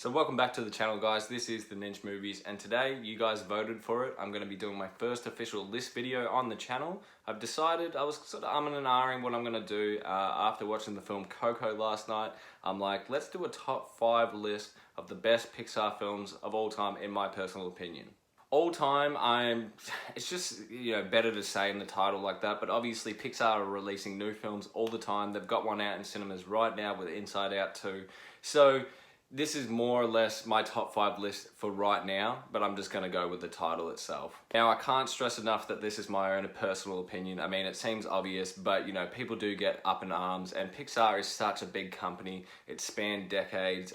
So welcome back to the channel, guys. This is the Ninja Movies, and today you guys voted for it. I'm going to be doing my first official list video on the channel. I've decided, I was sort of umming and ahhing what I'm going to do after watching the film Coco last night. I'm like, let's do a top 5 list of the best Pixar films of all time, in my personal opinion. All time, it's just, better to say in the title like that, but obviously Pixar are releasing new films all the time. They've got one out in cinemas right now with Inside Out 2. So this is more or less my top 5 list for right now, but I'm just going to go with the title itself. Now, I can't stress enough that this is my own personal opinion. I mean, it seems obvious, but people do get up in arms, and Pixar is such a big company. It spanned decades.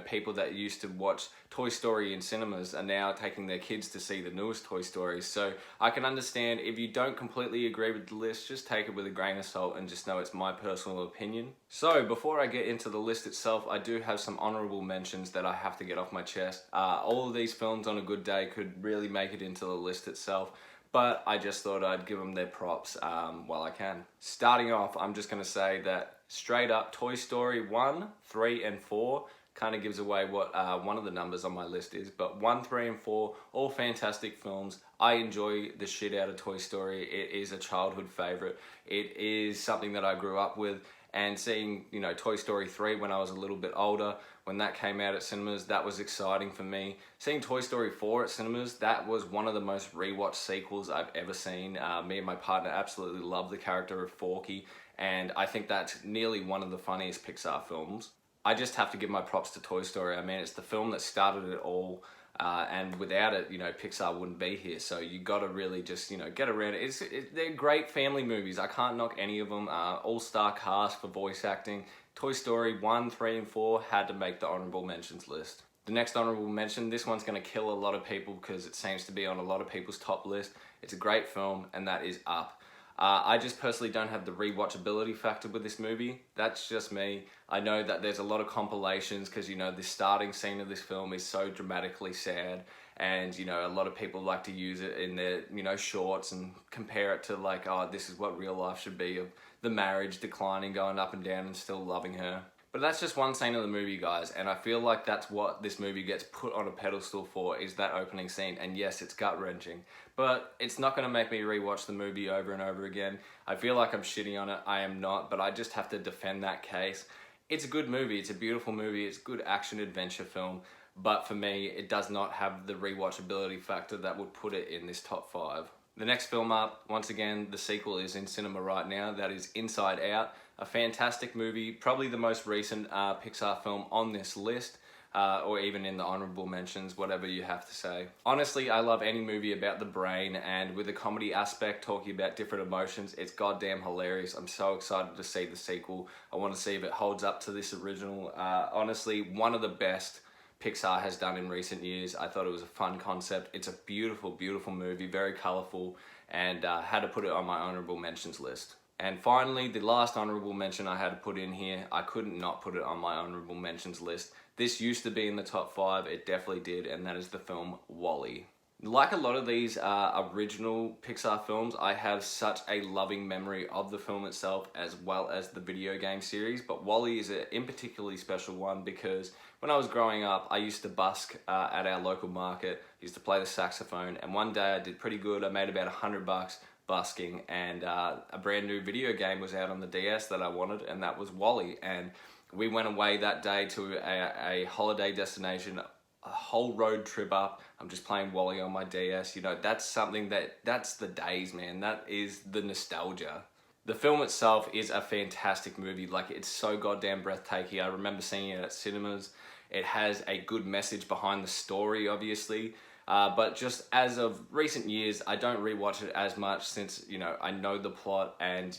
People that used to watch Toy Story in cinemas are now taking their kids to see the newest Toy Stories. So I can understand if you don't completely agree with the list, just take it with a grain of salt and just know it's my personal opinion. So before I get into the list itself, I do have some honorable mentions that I have to get off my chest. All of these films on a good day could really make it into the list itself, but I just thought I'd give them their props while I can. Starting off, I'm just going to say that straight up Toy Story 1, 3 and 4 kind of gives away what one of the numbers on my list is, but 1, 3 and 4, all fantastic films. I enjoy the shit out of Toy Story. It is a childhood favorite. It is something that I grew up with, and seeing Toy Story 3 when I was a little bit older, when that came out at cinemas, that was exciting for me. Seeing Toy Story 4 at cinemas, that was one of the most rewatched sequels I've ever seen. Me and my partner absolutely love the character of Forky, and I think that's nearly one of the funniest Pixar films. I just have to give my props to Toy Story. I mean, it's the film that started it all, and without it, Pixar wouldn't be here. So you got to really just, get around it. They're great family movies. I can't knock any of them. All-star cast for voice acting. Toy Story 1, 3, and 4 had to make the honorable mentions list. The next honorable mention, this one's going to kill a lot of people because it seems to be on a lot of people's top list. It's a great film, and that is Up. I just personally don't have the rewatchability factor with this movie. That's just me. I know that there's a lot of compilations because, the starting scene of this film is so dramatically sad, and, a lot of people like to use it in their, shorts and compare it to like, oh, this is what real life should be, of the marriage declining, going up and down and still loving her. But that's just one scene of the movie, guys, and I feel like that's what this movie gets put on a pedestal for, is that opening scene. And yes, it's gut-wrenching, but it's not going to make me rewatch the movie over and over again. I feel like I'm shitting on it. I am not, but I just have to defend that case. It's a good movie. It's a beautiful movie. It's a good action-adventure film, but for me, it does not have the rewatchability factor that would put it in this top 5. The next film up, once again, the sequel is in cinema right now. That is Inside Out. A fantastic movie, probably the most recent Pixar film on this list, or even in the honorable mentions, whatever you have to say. Honestly, I love any movie about the brain, and with a comedy aspect, talking about different emotions, it's goddamn hilarious. I'm so excited to see the sequel. I want to see if it holds up to this original. Honestly, one of the best Pixar has done in recent years. I thought it was a fun concept. It's a beautiful, beautiful movie, very colorful, and had to put it on my honorable mentions list. And finally, the last honorable mention I had to put in here, I couldn't not put it on my honorable mentions list. This used to be in the top 5, it definitely did, and that is the film WALL-E. Like a lot of these original Pixar films, I have such a loving memory of the film itself as well as the video game series, but WALL-E is in particularly special one because when I was growing up, I used to busk at our local market, used to play the saxophone, and one day I did pretty good. I made about $100 busking, and a brand new video game was out on the DS that I wanted, and that was WALL-E. And we went away that day to a holiday destination, a whole road trip up. I'm just playing WALL-E on my DS. That's something that's the days, man. That is the nostalgia. The film itself is a fantastic movie. Like, it's so goddamn breathtaking. I remember seeing it at cinemas. It has a good message behind the story, obviously. But just as of recent years, I don't rewatch it as much since, I know the plot, and,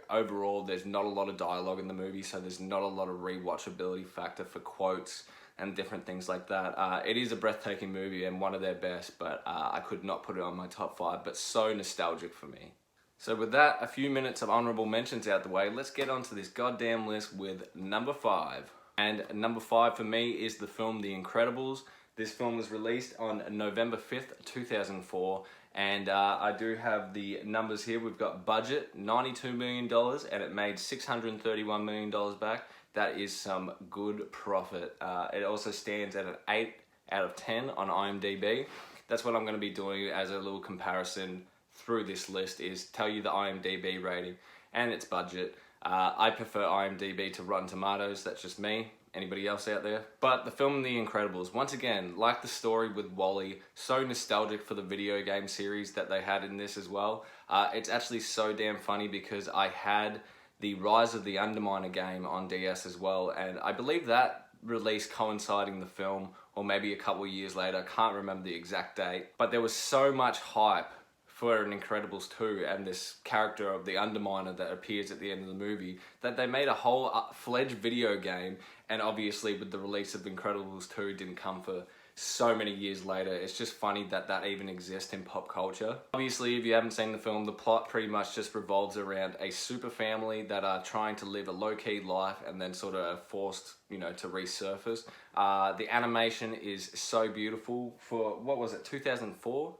overall there's not a lot of dialogue in the movie, so there's not a lot of rewatchability factor for quotes and different things like that. It is a breathtaking movie and one of their best, but I could not put it on my top 5, but so nostalgic for me. So with that, a few minutes of honorable mentions out the way, let's get onto this goddamn list with number 5. And number 5 for me is the film The Incredibles. This film was released on November 5th, 2004, and I do have the numbers here. We've got budget, $92 million, and it made $631 million back. that is some good profit. It also stands at an 8 out of 10 on IMDb. That's what I'm going to be doing as a little comparison through this list, is tell you the IMDb rating and its budget. I prefer IMDb to Rotten Tomatoes, that's just me. Anybody else out there? But the film The Incredibles, once again, like the story with WALL-E, so nostalgic for the video game series that they had in this as well. It's actually so damn funny because I had the Rise of the Underminer game on DS as well, and I believe that release coinciding the film, or maybe a couple of years later, I can't remember the exact date, but there was so much hype for an Incredibles 2 and this character of the Underminer that appears at the end of the movie that they made a whole fledged video game, and obviously with the release of Incredibles 2 it didn't come for so many years later. It's just funny that that even exists in pop culture. Obviously, if you haven't seen the film, the plot pretty much just revolves around a super family that are trying to live a low-key life and then sort of forced, you know, to resurface. The animation is so beautiful for, what was it, 2004?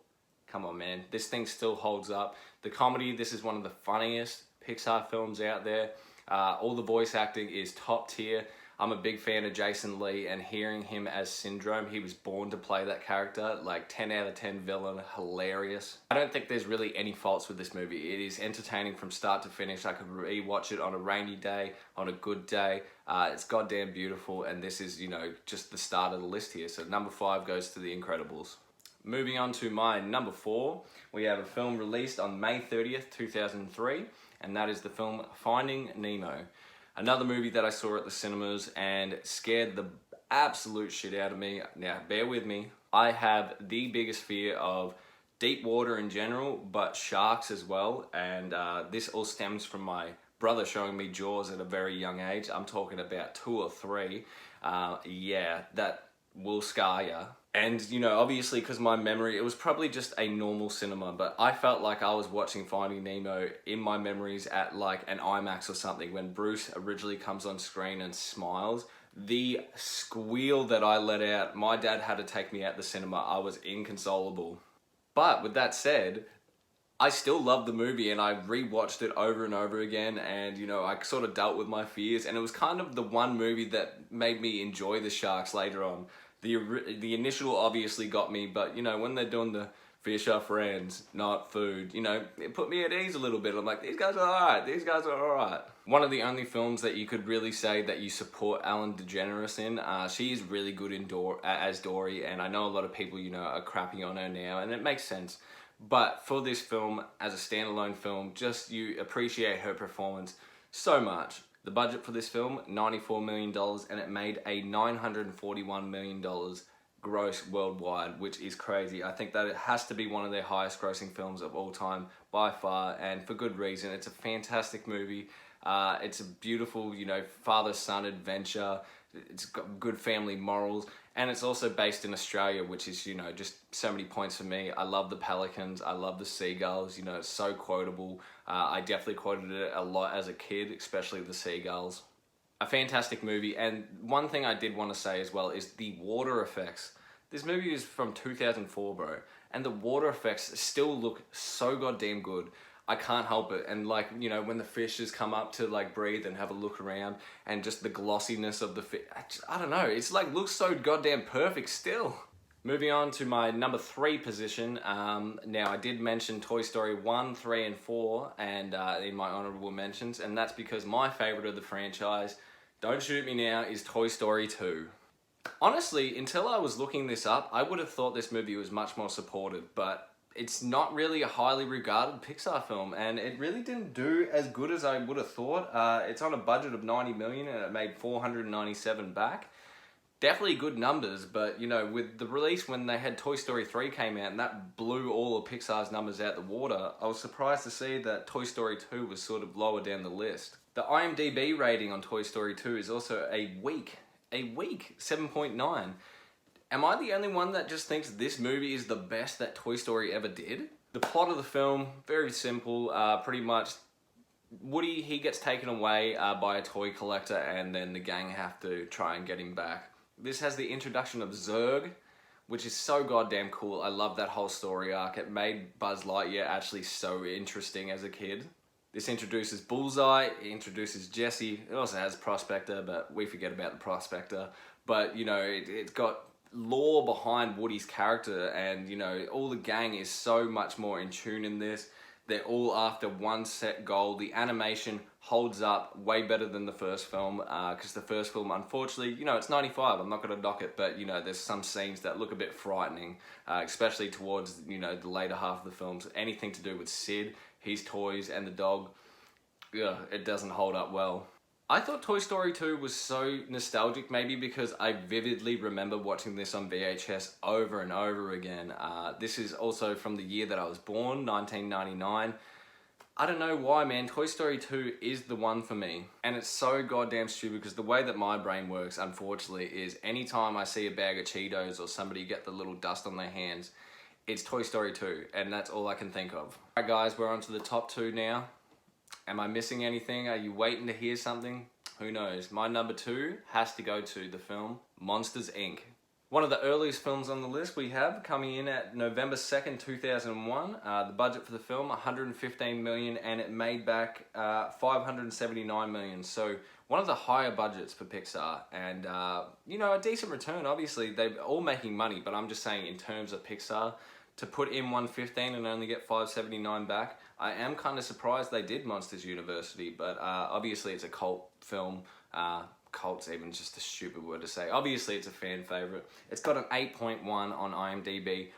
Come on, man, this thing still holds up. The comedy, this is one of the funniest Pixar films out there. All the voice acting is top tier. I'm a big fan of Jason Lee, and hearing him as Syndrome, he was born to play that character, like 10 out of 10 villain, hilarious. I don't think there's really any faults with this movie. It is entertaining from start to finish. I could rewatch it on a rainy day, on a good day. It's goddamn beautiful, and this is, you know, just the start of the list here. So number 5 goes to The Incredibles. Moving on to my number 4, we have a film released on May 30th, 2003, and that is the film Finding Nemo. Another movie that I saw at the cinemas and scared the absolute shit out of me. Now, bear with me. I have the biggest fear of deep water in general, but sharks as well. And this all stems from my brother showing me Jaws at a very young age. I'm talking about 2 or 3. Yeah, that will scar ya. And, you know, obviously because my memory, it was probably just a normal cinema, but I felt like I was watching Finding Nemo in my memories at like an IMAX or something when Bruce originally comes on screen and smiles. The squeal that I let out, my dad had to take me out the cinema. I was inconsolable. But with that said, I still love the movie and I rewatched it over and over again, and you know, I sort of dealt with my fears, and it was kind of the one movie that made me enjoy the sharks later on. The initial obviously got me, but you know, when they're doing the fish are friends, not food, you know, it put me at ease a little bit. I'm like, these guys are alright, these guys are alright. One of the only films that you could really say that you support Ellen DeGeneres in. She is really good in as Dory, and I know a lot of people, you know, are crapping on her now, and it makes sense. But for this film, as a standalone film, just you appreciate her performance so much. The budget for this film, $94 million, and it made a $941 million gross worldwide, which is crazy. I think that it has to be one of their highest grossing films of all time by far, and for good reason. It's a fantastic movie. It's a beautiful, you know, father-son adventure. It's got good family morals, and it's also based in Australia, which is, you know, just so many points for me. I love the pelicans, I love the seagulls, you know, it's so quotable. I definitely quoted it a lot as a kid, especially the seagulls. A fantastic movie, and one thing I did want to say as well is the water effects. This movie is from 2004, bro, and the water effects still look so goddamn good. I can't help it. And like, you know, when the fishes come up to like breathe and have a look around, and just the glossiness of the fish, I don't know, it's like looks so goddamn perfect still. Moving on to my number 3 position. Now I did mention Toy Story 1, 3 and 4 and in my honorable mentions, and that's because my favorite of the franchise, don't shoot me now, is Toy Story 2. Honestly, until I was looking this up, I would have thought this movie was much more supported, but it's not really a highly regarded Pixar film, and it really didn't do as good as I would have thought. It's on a budget of $90 million and it made $497 back. Definitely good numbers, but you know, with the release when they had Toy Story 3 came out and that blew all of Pixar's numbers out the water, I was surprised to see that Toy Story 2 was sort of lower down the list. The IMDb rating on Toy Story 2 is also a weak 7.9. Am I the only one that just thinks this movie is the best that Toy Story ever did? The plot of the film, very simple, pretty much Woody, he gets taken away by a toy collector, and then the gang have to try and get him back. This has the introduction of Zurg, which is so goddamn cool. I love that whole story arc. It made Buzz Lightyear actually so interesting as a kid. This introduces Bullseye, it introduces Jesse, it also has Prospector, but we forget about the Prospector. But, you know, it's got lore behind Woody's character, and, you know, all the gang is so much more in tune in this. They're all after one set goal. The animation holds up way better than the first film, because the first film, unfortunately, you know, it's 95, I'm not going to knock it, but, you know, there's some scenes that look a bit frightening, especially towards, you know, the later half of the films. Anything to do with Sid, his toys, and the dog, yeah, it doesn't hold up well. I thought Toy Story 2 was so nostalgic, maybe because I vividly remember watching this on VHS over and over again. This is also from the year that I was born, 1999. I don't know why, man. Toy Story 2 is the one for me. And it's so goddamn stupid because the way that my brain works, unfortunately, is anytime I see a bag of Cheetos or somebody get the little dust on their hands, it's Toy Story 2, and that's all I can think of. Alright guys, we're on to the top 2 now. Am I missing anything? Are you waiting to hear something? Who knows? My number 2 has to go to the film Monsters, Inc. One of the earliest films on the list we have, coming in at November 2nd, 2001. The budget for the film, $115 million, and it made back $579 million. So one of the higher budgets for Pixar, and you know, a decent return. Obviously, they're all making money, but I'm just saying in terms of Pixar, to put in 115 and only get 579 back, I am kind of surprised they did Monsters University, but obviously it's a cult film. Cult's even just a stupid word to say. Obviously it's a fan favorite. It's got an 8.1 on IMDb.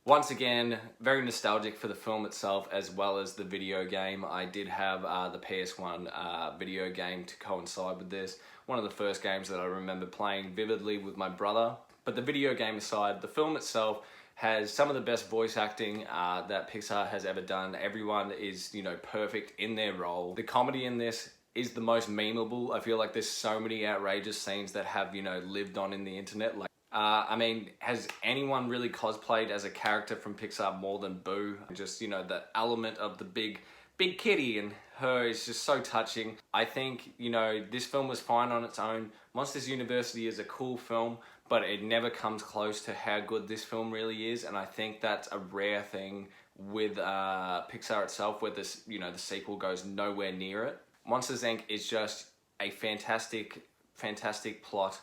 Once again, very nostalgic for the film itself as well as the video game. I did have the PS1 video game to coincide with this. One of the first games that I remember playing vividly with my brother. But the video game aside, the film itself has some of the best voice acting that Pixar has ever done. Everyone is, you know, perfect in their role. The comedy in this is the most memeable. I feel like there's so many outrageous scenes that have, you know, lived on in the internet. Like, I mean, has anyone really cosplayed as a character from Pixar more than Boo? Just, you know, the element of the big kitty and her is just so touching. I think, you know, this film was fine on its own. Monsters University is a cool film, but it never comes close to how good this film really is, and I think that's a rare thing with Pixar itself, where this, you know, the sequel goes nowhere near it. Monsters Inc. is just a fantastic plot,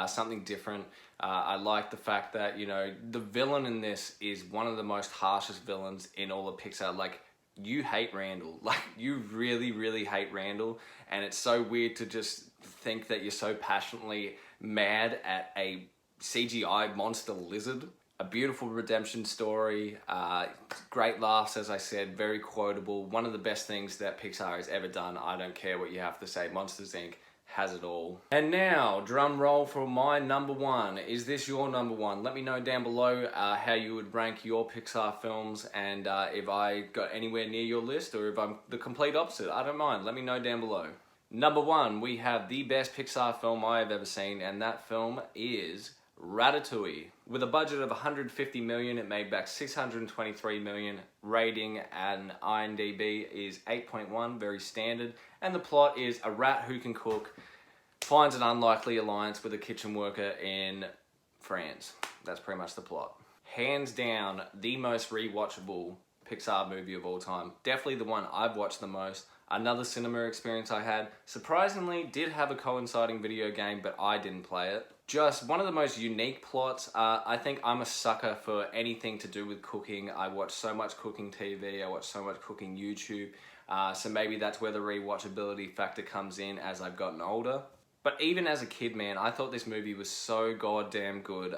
something different. I like the fact that, you know, the villain in this is one of the most harshest villains in all of Pixar. Like, you hate Randall. Like, you really hate Randall, and it's so weird to just think that you're so passionately mad at a CGI monster lizard. A beautiful redemption story, great laughs, as I said, very quotable. One of the best things that Pixar has ever done. I don't care what you have to say, Monsters Inc. has it all. And now, drum roll for my number 1. Is this your number 1? Let me know down below how you would rank your Pixar films, and if I got anywhere near your list, or if I'm the complete opposite. I don't mind, let me know down below. Number 1, we have the best Pixar film I have ever seen, and that film is Ratatouille. With a budget of $150 million, it made back $623 million. Rating and IMDb is 8.1, very standard. And the plot is a rat who can cook finds an unlikely alliance with a kitchen worker in France. That's pretty much the plot. Hands down, the most rewatchable Pixar movie of all time. Definitely the one I've watched the most. Another cinema experience I had. Surprisingly, did have a coinciding video game, but I didn't play it. Just one of the most unique plots. I think I'm a sucker for anything to do with cooking. I watch so much cooking TV, I watch so much cooking YouTube. So maybe that's where the rewatchability factor comes in as I've gotten older. But even as a kid, man, I thought this movie was so goddamn good.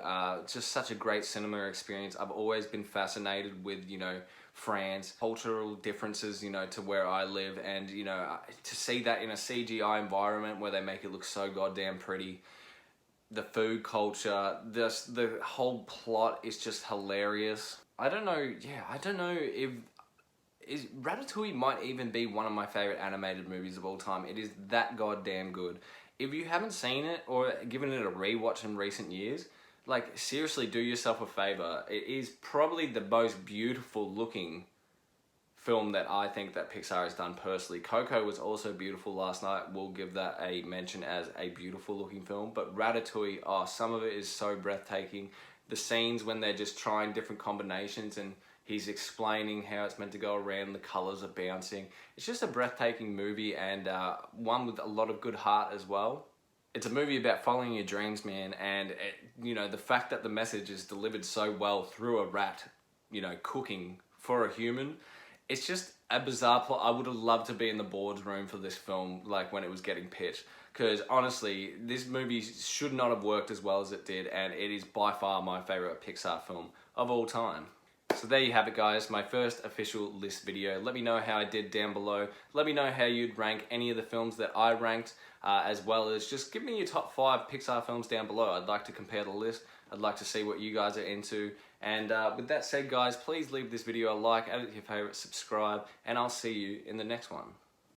Just such a great cinema experience. I've always been fascinated with, you know, France, cultural differences, you know, to where I live. And, you know, to see that in a CGI environment where they make it look so goddamn pretty. The food culture, the whole plot is just hilarious. I don't know if Ratatouille might even be one of my favorite animated movies of all time. It is that goddamn good. If you haven't seen it or given it a rewatch in recent years, like, seriously, do yourself a favor. It is probably the most beautiful looking film that I think that Pixar has done personally. Coco was also beautiful last night. We'll give that a mention as a beautiful looking film. But Ratatouille, oh, some of it is so breathtaking. The scenes when they're just trying different combinations and, He's explaining how it's meant to go around, the colors are bouncing. It's just a breathtaking movie, and one with a lot of good heart as well. It's a movie about following your dreams, man, and the fact that the message is delivered so well through a rat, cooking for a human, it's just a bizarre plot. I would have loved to be in the boardroom for this film, like when it was getting pitched, because honestly, this movie should not have worked as well as it did, and it is by far my favorite Pixar film of all time. So there you have it, guys, my first official list video. Let me know how I did down below. Let me know how you'd rank any of the films that I ranked, as well as just give me your top 5 Pixar films down below. I'd like to compare the list. I'd like to see what you guys are into. And with that said, guys, please leave this video a like, add it to your favorite, subscribe, and I'll see you in the next one.